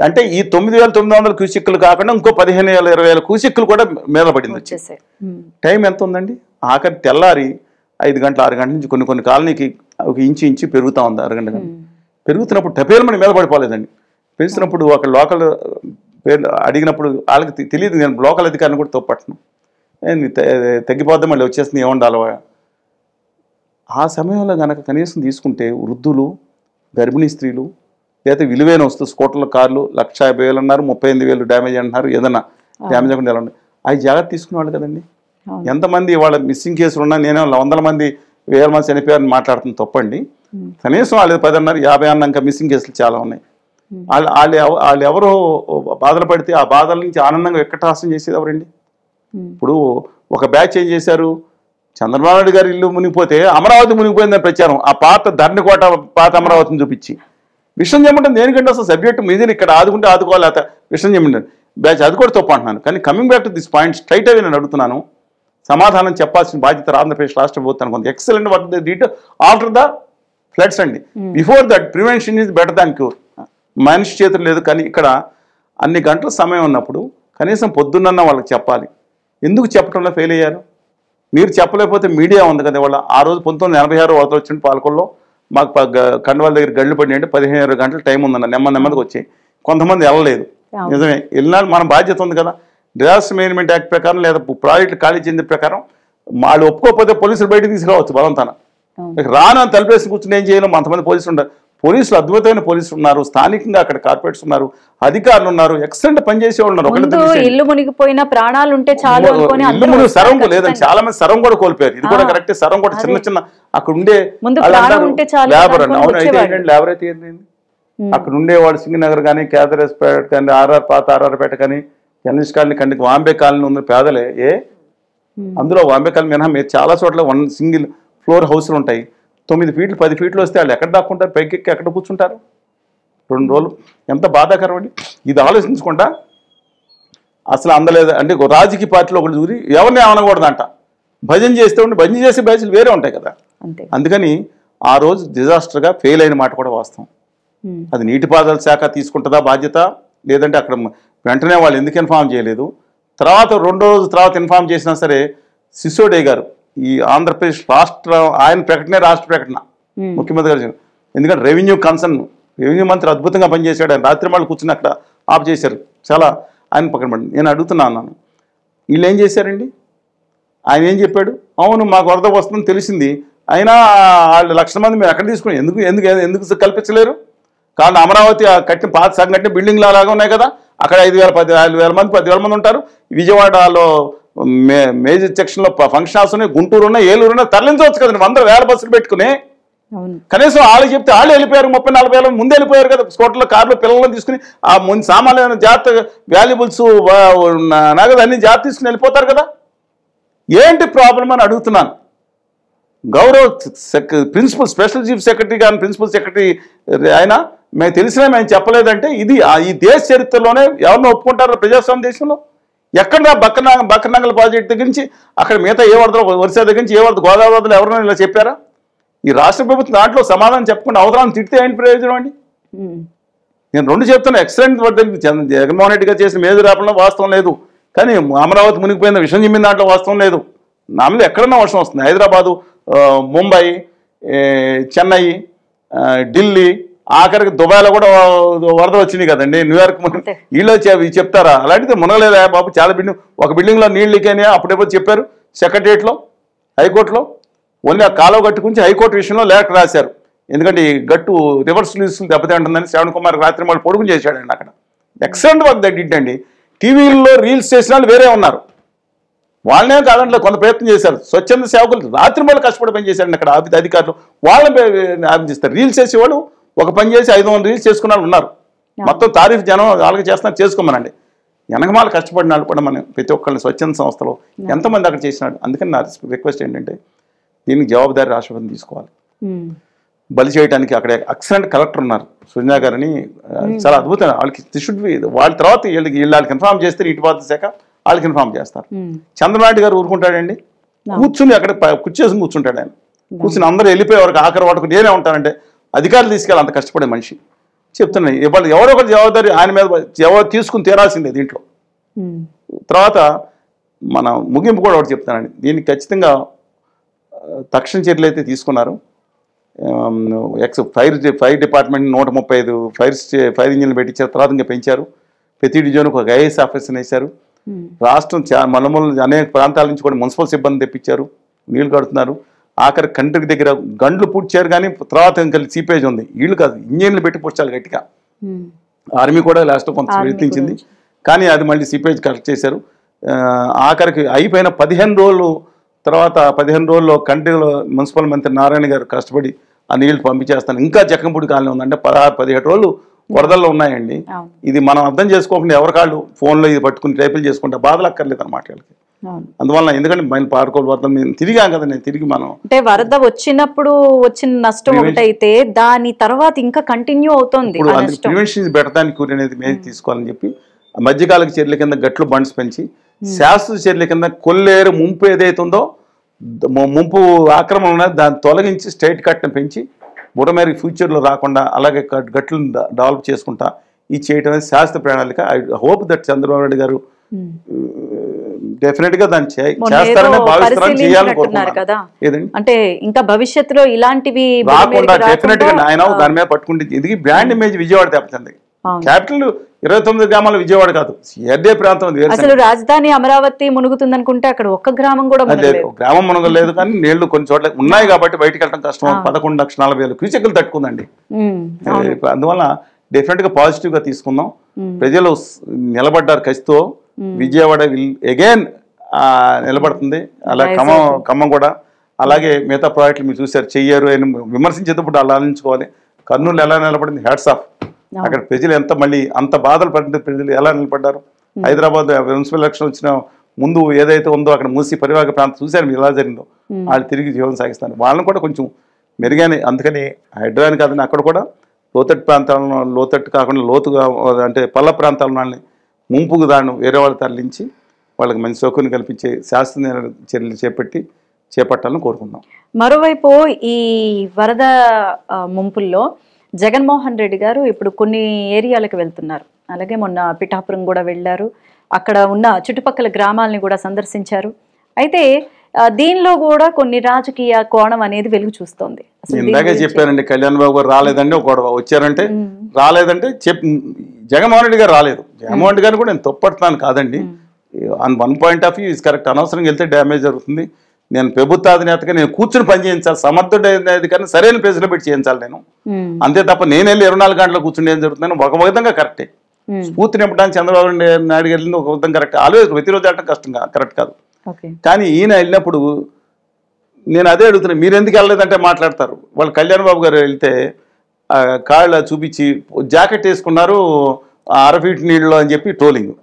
అంటే ఈ 9,900 క్యూసిక్కులు కాకుండా ఇంకో 15,000-20,000 క్యూసిక్కులు కూడా మీద పడింది వచ్చేసి. టైం ఎంత ఉందండి? ఆఖరి తెల్లారి 5 గంటల 6 గంటల నుంచి కొన్ని కాలనీకి ఒక ఇంచు పెరుగుతూ ఉంది, అరగంట పెరుగుతున్నప్పుడు టపేలమని మీద పడిపోలేదండి. పెంచినప్పుడు అక్కడ లోకల్ పేర్లు అడిగినప్పుడు వాళ్ళకి తెలియదు, నేను లోకల్ అధికారిని కూడా తోపట్టను, తగ్గిపోద్దాం మళ్ళీ వచ్చేస్తుంది ఏముండాలి. ఆ సమయంలో కనుక కనీసం తీసుకుంటే వృద్ధులు, గర్భిణీ స్త్రీలు, లేదా విలువైన వస్తువు స్కూటర్లు, కార్లు 1,50,000 అన్నారు, 38,000 డ్యామేజ్ అంటున్నారు, ఏదన్నా డ్యామేజ్ అవ్వకుండా ఎలా ఉన్నాయి అవి జాగ్రత్త తీసుకునేవాళ్ళు కదండి. ఎంతమంది వాళ్ళ మిస్సింగ్ కేసులు ఉన్నా, నేను 100 మంది 1000 మంది చనిపోయారని మాట్లాడుతుంది తప్పండి. కనీసం వాళ్ళు 10 అన్నారు, 50 అన్నాక మిస్సింగ్ కేసులు చాలా ఉన్నాయి. వాళ్ళు ఎవరో బాధలు పడితే ఆ బాధల నుంచి ఆనందంగా వెక్కటాసం చేసేది ఎవరండి? ఇప్పుడు ఒక బ్యాచ్ ఏం చేశారు, చంద్రబాబు నాయుడు గారి ఇల్లు మునిగిపోతే అమరావతి మునిగిపోయిందని ప్రచారం, ఆ పాత ధరణికోట పాత అమరావతిని చూపించి విషయం చెప్పండి. దేనికంటే అసలు సబ్జెక్ట్ మీదే ఇక్కడ ఆదుకుంటే ఆదుకోవాలి, అత విషయం చెప్పండి బ్యాచ్ అది కూడా తప్పు అంటున్నాను. కానీ coming back to this point straight away నేను అడుగుతున్నాను, సమాధానం చెప్పాల్సిన బాధ్యత ఆంధ్రప్రదేశ్ రాష్ట్ర ప్రభుత్వానికి ఉంది. Excellent work they did after the floods అండి. Before that prevention is better than cure. మనిషి చేతులు లేదు, కానీ ఇక్కడ అన్ని గంటల సమయం ఉన్నప్పుడు కనీసం పొద్దున్న వాళ్ళకి చెప్పాలి. ఎందుకు చెప్పడంలో ఫెయిల్ అయ్యారు? మీరు చెప్పలేకపోతే మీడియా ఉంది కదా. వాళ్ళ ఆ రోజు 1986 వరద వచ్చిన పాలకొల్లో మాకు కండవాళ్ళ దగ్గర గళ్ళు పడి అంటే 15 గంటల టైం ఉందన్న, నెమ్మదిగా వచ్చాయి. కొంతమంది వెళ్ళలేదు, నిజమే, వెళ్ళినాడు, మన బాధ్యత ఉంది కదా. డిజాస్టర్ మేనేజ్మెంట్ యాక్ట్ ప్రకారం లేదా ప్రాజెక్టులు ఖాళీ చెందే ప్రకారం వాళ్ళు ఒప్పుకోకపోతే పోలీసులు బయటకు తీసుకురావచ్చు బలవంతాన. రాను అని తలపేసి కూర్చుని ఏం చేయలేము, అంతమంది పోలీసులు ఉంటారు. పోలీసులు అద్భుతమైన పోలీసులు ఉన్నారు, స్థానికంగా అక్కడ కార్పొరేట్స్ ఉన్నారు, అధికారులు ఉన్నారు, ఎక్సలెంట్ పనిచేసే ఉన్నారు. ఇల్లు మునిగిపోయిన ప్రాణాలు ఉంటే చాలు అనుకొని ఇల్లు మునిగి సరం లేదండి, చాలా మంది సరం కూడా కోల్పోయారు. ఇది కూడా కరెక్టే, సరం కూడా చిన్న అక్కడ ఉండే లేబర్ అండి. అవును, అయితే ఏంటంటే లేబర్ అయితే ఏంటండి అక్కడ ఉండేవాడు సింగనగర్ కానీ, కేదరేస్పేట కానీ, పాత ఆర్ఆర్పేట కానీ, జర్నలిస్ట్ కాలనీ కంటే వాంబే కాలనీ ఉంది, పేదలే. అందులో వాంబే కాలనీ మినహా మీరు చాలా చోట్ల 1 సింగిల్ ఫ్లోర్ హౌస్లు ఉంటాయి. 9 ఫీట్లు 10 ఫీట్లు వస్తే వాళ్ళు ఎక్కడ దాక్కుంటారు? పైకి ఎక్కి ఎక్కడ కూర్చుంటారు? 2 రోజులు ఎంత బాధాకరం అండి. ఇది ఆలోచించకుండా అసలు అందలేదు అంటే రాజకీయ పార్టీలో ఒకటి దూరి ఎవరిని ఏమనకూడదంట, భజన చేస్తే ఉండి భజన చేసే బ్యాచ్లు వేరే ఉంటాయి కదా. అందుకని ఆ రోజు డిజాస్టర్గా ఫెయిల్ అయిన మాట కూడా వాస్తవం. అది నీటిపారుదల శాఖ తీసుకుంటుందా బాధ్యత, లేదంటే అక్కడ వెంటనే వాళ్ళు ఎందుకు ఇన్ఫార్మ్ చేయలేదు, తర్వాత 2 రోజుల తర్వాత ఇన్ఫార్మ్ చేసినా సరే సిసోడే గారు ఈ ఆంధ్రప్రదేశ్ ఆయన ప్రకటనే రాష్ట్ర ప్రకటన ముఖ్యమంత్రి గారు. ఎందుకంటే రెవెన్యూ మంత్రి అద్భుతంగా పనిచేశాడు. ఆయన రాత్రి వాళ్ళు కూర్చుని అక్కడ ఆఫ్ చేశారు, చాలా ఆయన పక్కన పడి. నేను అడుగుతున్నాను, వీళ్ళు ఏం చేశారండి? ఆయన ఏం చెప్పాడు? అవును మాకు వరద వస్తుందని తెలిసింది, అయినా వాళ్ళు 1,00,000 మంది మేము ఎక్కడ తీసుకుని ఎందుకు కల్పించలేరు? కానీ అమరావతి కట్టిన పాత సగం కట్టిన బిల్డింగ్లు అలాగా ఉన్నాయి కదా, అక్కడ 5,000 మంది 10,000 మంది ఉంటారు. విజయవాడలో మేజర్ సెక్షన్లో ఫంక్షన్ హాల్స్ ఉన్నాయి, గుంటూరు ఉన్నాయి, ఏలూరు ఉన్నాయి, తరలించవచ్చు కదండి 100,000 బస్సులు పెట్టుకుని. కనీసం వాళ్ళు చెప్తే వాళ్ళు వెళ్ళిపోయారు, 30-40 ముందు వెళ్ళిపోయారు కదా. స్కూటర్లో కార్లో పిల్లలను తీసుకుని ఆ ముందు సామాన్యమైన జాగ్రత్త వాల్యుబుల్స్ నగదు అన్ని జాగ్రత్త తీసుకుని వెళ్ళిపోతారు కదా. ఏంటి ప్రాబ్లం అని అడుగుతున్నాను. Gaurav principal special chief secretary కానీ ప్రిన్సిపల్ సెక్రటరీ ఆయన మేము తెలిసినా మేము చెప్పలేదంటే ఇది ఈ దేశ చరిత్రలోనే ఎవరిని ఒప్పుకుంటారో ప్రజాస్వామ్య దేశంలో? ఎక్కడ బక్కనంగల్ ప్రాజెక్ట్ దగ్గర నుంచి అక్కడ మిగతా ఏ వరద వర్ష దగ్గర నుంచి ఏ వరద గోదావరి వరదలు ఎవరైనా ఇలా చెప్పారా? ఈ రాష్ట్ర ప్రభుత్వం దాంట్లో సమాధానం చెప్పకుండా అవసరాన్ని తిడితే ఏంటి ప్రయోజనం అండి? నేను 2 చెప్తున్నా. ఎక్సలెంట్ వర్క్ జగన్మోహన్ రెడ్డి గారు చేసిన మేజర్ ఆపడంలో వాస్తవం లేదు, కానీ అమరావతి మునిగిపోయిన విషయం చెప్పిన దాంట్లో వాస్తవం లేదు. నా మీద ఎక్కడన్నా వర్షం వస్తుంది. హైదరాబాదు, ముంబై, చెన్నై, ఢిల్లీ, ఆఖరికి దుబాయ్లో కూడా వరద వచ్చింది కదండి. న్యూయార్క్ వీళ్ళు చెప్తారా? అలాంటిది మునగలేదా బాబు? చాలా ఒక బిల్డింగ్లో నీళ్ళు లీక్ అయినాయా అప్పుడెప్పుడు చెప్పారు సెక్రటరియట్లో, హైకోర్టులో. ఓన్లీ ఆ కాలువ గట్టు గురించి హైకోర్టు విషయంలో లేఖ రాశారు. ఎందుకంటే ఈ గట్టు రివర్స్ లీజులు దెబ్బతే ఉంటుందని శ్రవణ్ కుమార్ రాత్రి వాళ్ళు పొడుగుని చేశాడండి అక్కడ. ఎక్సలెంట్ వర్క్ దట్ డిడ్ అండి. టీవీల్లో రీల్స్ చేసిన వాళ్ళు వేరే ఉన్నారు, వాళ్ళనే కాదంటే కొంత ప్రయత్నం చేశారు. స్వచ్ఛంద సేవకులు రాత్రి మళ్ళీ కష్టపడి పని చేశారండి అక్కడ అధికారులు. వాళ్ళని ఆపించేస్తారు. రీల్స్ చేసేవాళ్ళు ఒక పని చేసి 500 రీల్స్ చేసుకున్న వాళ్ళు ఉన్నారు. మొత్తం తారీఫ్ జనం వాళ్ళకి చేస్తున్నారు, చేసుకోమనండి. వెనకమాల కష్టపడిన వాళ్ళు కూడా మనం ప్రతి ఒక్కరిని స్వచ్ఛంద సంస్థలో ఎంతమంది అక్కడ చేసినాడు. అందుకని నా రిక్వెస్ట్ ఏంటంటే దీనికి జవాబుదారీ రాష్ట్రపతి తీసుకోవాలి. బలి చేయడానికి అక్కడ ఎక్సలెంట్ కలెక్టర్ ఉన్నారు సుజనా గారని, చాలా అద్భుతం. వాళ్ళకి షుడ్ బి వాళ్ళ తర్వాత వాళ్ళకి ఇన్ఫార్మ్ చేస్తే నీటిపారుదల శాఖ వాళ్ళకి ఇన్ఫార్మ్ చేస్తారు. చంద్రబాబు గారు ఊరుకుంటాడండి, కూర్చుని అక్కడ కూర్చేసి కూర్చుంటాడు. ఆయన కూర్చుని అందరూ వెళ్ళిపోయే వరకు ఆఖరి వాటికి నేనే ఉంటానంటే అధికారులు తీసుకెళ్ళి అంత కష్టపడే మనిషి. చెప్తున్నాయి ఇవాళ ఎవరో ఒకటి జవాబుదారి ఆయన మీద ఎవరు తీసుకుని తీరాల్సిందే దీంట్లో. తర్వాత మన ముగింపు కూడా ఒకటి చెప్తానండి, దీనికి ఖచ్చితంగా తక్షణ చర్యలు అయితే తీసుకున్నారు. ఫైర్ డిపార్ట్మెంట్ 135 ఫైర్ ఇంజిన్లు పెట్టించారు. తర్వాత ఇంకా పెంచారు. ప్రతి డివిజన్కు ఒక ఐఏఎస్ ఆఫీసర్ని వేశారు. రాష్ట్రం మలమూల అనేక ప్రాంతాల నుంచి కూడా మున్సిపల్ సిబ్బంది తెప్పించారు, నీళ్లు కడుతున్నారు. ఆఖరి కంట్రీకి దగ్గర గండ్లు పూడ్చారు. కానీ తర్వాత ఇంకా సీపేజ్ ఉంది, వీళ్ళు కాదు ఇంజిన్లు పెట్టి పూడ్చాలి గట్టిగా. ఆర్మీ కూడా లాస్ట్ కొంత ప్రయత్నించింది, కానీ అది మళ్ళీ సీపేజ్ కరెక్ట్ చేశారు. ఆఖరికి అయిపోయిన 15 రోజులు తర్వాత 15 రోజుల్లో కంట్రీలో మున్సిపల్ మంత్రి నారాయణ గారు కష్టపడి ఆ నీళ్లు పంపించేస్తాను. ఇంకా జక్కంపూడి కాలనీ ఉందంటే 16-17 రోజులు వరదల్లో ఉన్నాయండి. ఇది మనం అర్థం చేసుకోకుండా ఎవరికాళ్ళు ఫోన్లో ఇది పట్టుకుని టైపులు చేసుకుంటే బాధలు అక్కర్లేదు అన్నమాట వాళ్ళకి. అందువల్ల ఎందుకంటే మైలు పారుకోలు వరద మేము తిరిగాం కదా, నేను తిరిగి మనం అంటే వరద వచ్చినప్పుడు వచ్చిన నష్టం ఒకటైతే దాని తర్వాత ఇంకా కంటిన్యూ అవుతుంది. ప్రివెన్షన్ పెట్టడానికి అనేది మేము తీసుకోవాలని చెప్పి మధ్యకాలిక చర్యల కింద గట్లు బండ్స్ పెంచి శాశ్వత చర్యల కింద కొల్లేరు ముంపు ఏదైతే ఉందో ముంపు ఆక్రమణ ఉన్నది దాన్ని తొలగించి స్ట్రైట్ కట్ను పెంచి బుడమేర ఫ్యూచర్లో రాకుండా అలాగే గట్లు డెవలప్ చేసుకుంటా ఇది చేయటం అనేది శాశ్వత ప్రణాళిక. I hope that Chandrababu Naidu గారు డెఫినెట్ గా దాన్ని చేస్తారని భావిస్తారని చేయాలనుకుంటున్నారు కదా. అంటే ఇంకా భవిష్యత్తులో ఇలాంటివి రాకుండా డెఫినెట్ గా ఆయన దాని మీద పట్టుకుంటే ఇది బ్రాండ్ ఇమేజ్ విజయవాడ దెబ్బతింది. క్యాపిటల్ 29 గ్రామాల విజయవాడ కాదు, సిఆర్డీ ప్రాంతం. అసలు రాజధాని అమరావతి మునుగుతుంది అనుకుంటే అక్కడ ఒక్క గ్రామం కూడా గ్రామం మునగలేదు. కానీ నీళ్లు కొన్ని చోట్ల ఉన్నాయి కాబట్టి బయటకు వెళ్ళడం కష్టం. 11,40,000 క్యూసెక్లు తట్టుకుందండి. అందువల్ల డెఫినెట్ గా పాజిటివ్ గా తీసుకుందాం. ప్రజలు నిలబడ్డారు కసితో. విజయవాడ అగైన్ నిలబడుతుంది. అలా ఖమ్మం కూడా అలాగే మిగతా ప్రాజెక్టులు మీరు చూసారు చెయ్యరు అని విమర్శించేటప్పుడు అలా ఆలోచించుకోవాలి. కర్నూలు ఎలా నిలబడింది, హ్యాట్స్ ఆఫ్. అక్కడ ప్రజలు ఎంత మళ్ళీ అంత బాధలు పడిన ప్రజలు ఎలా నిలబడ్డారు. హైదరాబాద్ మున్సిపల్ ఎలక్షన్ వచ్చిన ముందు ఏదైతే ఉందో అక్కడ మూసి పరివాహక ప్రాంతం చూశారు మీరు ఎలా జరిగిందో. వాళ్ళు తిరిగి జీవనం సాగిస్తారు. వాళ్ళని కూడా కొంచెం మెరుగైన, అందుకని హైదరాబాద్ కాదని అక్కడ కూడా లోతట్టు ప్రాంతాలను లోతట్టు కాకుండా లోతుగా అంటే పల్ల ప్రాంతాల వాళ్ళని ముంపుకు దాన్ని వేరే వాళ్ళు తరలించి వాళ్ళకి మంచి సౌకర్యం కల్పించే శాస్త్రీయ చర్యలు చేపట్టాలని కోరుకుందాం. మరోవైపు ఈ వరద ముంపుల్లో జగన్మోహన్ రెడ్డి గారు ఇప్పుడు కొన్ని ఏరియాలకు వెళ్తున్నారు. అలాగే మొన్న పిఠాపురం కూడా వెళ్ళారు. అక్కడ ఉన్న చుట్టుపక్కల గ్రామాలని కూడా సందర్శించారు. అయితే దీనిలో కూడా కొన్ని రాజకీయ కోణం అనేది వెలుగు చూస్తోంది. ఇందాకే చెప్పారండి, కళ్యాణ్ బాబు గారు రాలేదండి, ఒక గొడవ వచ్చారంటే రాలేదంటే జగన్మోహన్ రెడ్డి గారు రాలేదు. జగన్మోహన్ రెడ్డి గారు కూడా నేను తప్పడుతున్నాను కాదండి. On one point of view is correct. అనవసరంగా వెళ్తే డ్యామేజ్ జరుగుతుంది. నేను ప్రభుత్వ అధినేతగా నేను కూర్చుని పని చేయించాలి, సమర్థుడైనది కానీ సరైన ప్లేస్లో పెట్టి చేయించాలి నేను. అంతే తప్ప నేను వెళ్ళి 24 గంటలు కూర్చుని ఏం జరుగుతుందని ఒక విధంగా కరెక్టే. స్ఫూర్తి నింపడానికి చంద్రబాబు నాయుడు వెళ్ళింది ఒక విధంగా కరెక్ట్. ఆల్వేస్ ప్రతిరోజు వెళ్ళడం కష్టం కరెక్ట్ కాదు. కానీ ఈయన వెళ్ళినప్పుడు నేను అదే అడుగుతున్నాను, మీరు ఎందుకు వెళ్ళలేదంటే మాట్లాడతారు. వాళ్ళు కళ్యాణ్ బాబు గారు వెళ్తే కాళ్ళ చూపించి జాకెట్ వేసుకున్నారు 6 ఫీట్ నీళ్ళలో అని చెప్పి ట్రోలింగ్.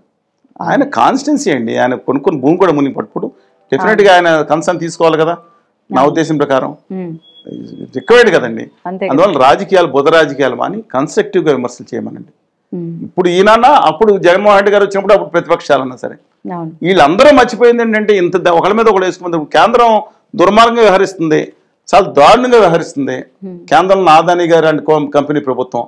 ఆయన కాన్స్టిట్యున్సీ అండి, ఆయన కొనుక్కొని భూమి కూడా మునిగి పట్టుకుడు డెఫినెట్గా ఆయన కన్సర్న్ తీసుకోవాలి కదా. నా ఉద్దేశం ప్రకారం రిక్వైర్డ్ కదండి. అందువల్ల రాజకీయాలు బుధ రాజకీయాలు అని కన్స్ట్రక్టివ్గా విమర్శలు చేయమనండి. ఇప్పుడు ఈయన అప్పుడు జగన్మోహన్ రెడ్డి గారు వచ్చినప్పుడు అప్పుడు ప్రతిపక్షాలన్నా సరే వీళ్ళందరూ మర్చిపోయింది ఏంటంటే ఇంత ఒకళ్ళ మీద ఒకళ్ళు వేసుకుంది. కేంద్రం దుర్మార్గంగా వ్యవహరిస్తుంది, చాలా దారుణంగా వ్యవహరిస్తుంది. కేంద్రంలో అదానీ గారు అండ్ కంపెనీ ప్రభుత్వం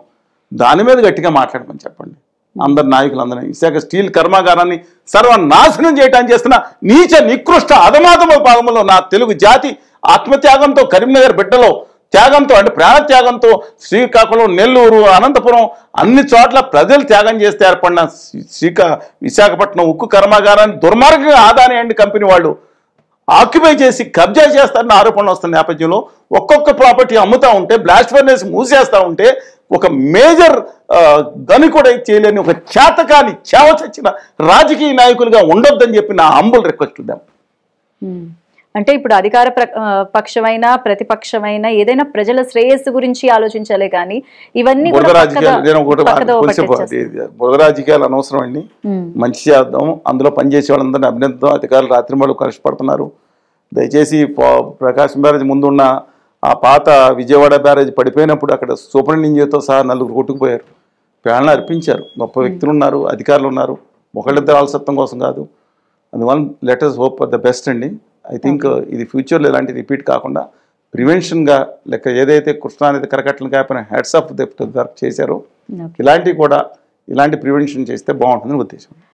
దాని మీద గట్టిగా మాట్లాడమని చెప్పండి. అందరు నాయకులందరూ విశాఖ స్టీల్ కర్మాగారాన్ని సర్వనాశనం చేయడానికి చేస్తున్న నీచ నికృష్ట అధమాధమ భాగంలో నా తెలుగు జాతి ఆత్మత్యాగంతో కరీంనగర్ బిడ్డలో త్యాగంతో అంటే ప్రాణత్యాగంతో శ్రీకాకుళం, నెల్లూరు, అనంతపురం అన్ని చోట్ల ప్రజలు త్యాగం చేస్తే ఏర్పడిన విశాఖపట్నం ఉక్కు కర్మాగారాన్ని దుర్మార్గంగా అదానీ అండ్ కంపెనీ వాళ్ళు ఆక్యుపై చేసి కబ్జా చేస్తారని ఆరోపణలు వస్తున్న నేపథ్యంలో ఒక్కొక్క ప్రాపర్టీ అమ్ముతూ ఉంటే, బ్లాస్ట్ ఫర్నేస్ మూసేస్తూ ఉంటే ఒక మేజర్ గని కూడా చేయలేని ఒక చేతకాని చేవ చచ్చిన రాజకీయ నాయకులుగా ఉండొద్దని చెప్పి నా హంబుల్ రిక్వెస్ట్ ఇద్దాం. అంటే ఇప్పుడు అధికార పక్షమైన ప్రతిపక్షమైన ఏదైనా ప్రజల శ్రేయస్సు గురించి ఆలోచించాలే కానీ ఇవన్నీ బురద రాజకీయాలు అనవసరం అండి. మంచి చేద్దాం, అందులో పనిచేసే వాళ్ళందరినీ అభినందిద్దాం. అధికారులు రాత్రింబళ్ళు కష్టపడుతున్నారు. దయచేసి ప్రకాశం బ్యారేజ్ ముందున్న ఆ పాత విజయవాడ బ్యారేజ్ పడిపోయినప్పుడు అక్కడ సూపరింటెండెంట్ ఇంజనీర్తో సహా 4 కొట్టుకుపోయారు. ప్రాణాలు అర్పించారు. గొప్ప వ్యక్తులు ఉన్నారు, అధికారులు ఉన్నారు. ఒకళ్ళిద్దరు ఆలసత్వం కోసం కాదు. అందువల్ల let us hope for the best అండి. ఐ థింక్ ఇది ఫ్యూచర్లో ఇలాంటి రిపీట్ కాకుండా ప్రివెన్షన్గా లెక్క ఏదైతే కృష్ణా అనేది కరకట్టలు కాకపోయినా హెడ్స్ ఆఫ్ ద వర్క్ చేశారో ఇలాంటివి కూడా ఇలాంటి ప్రివెన్షన్ చేస్తే బాగుంటుందని ఉద్దేశం.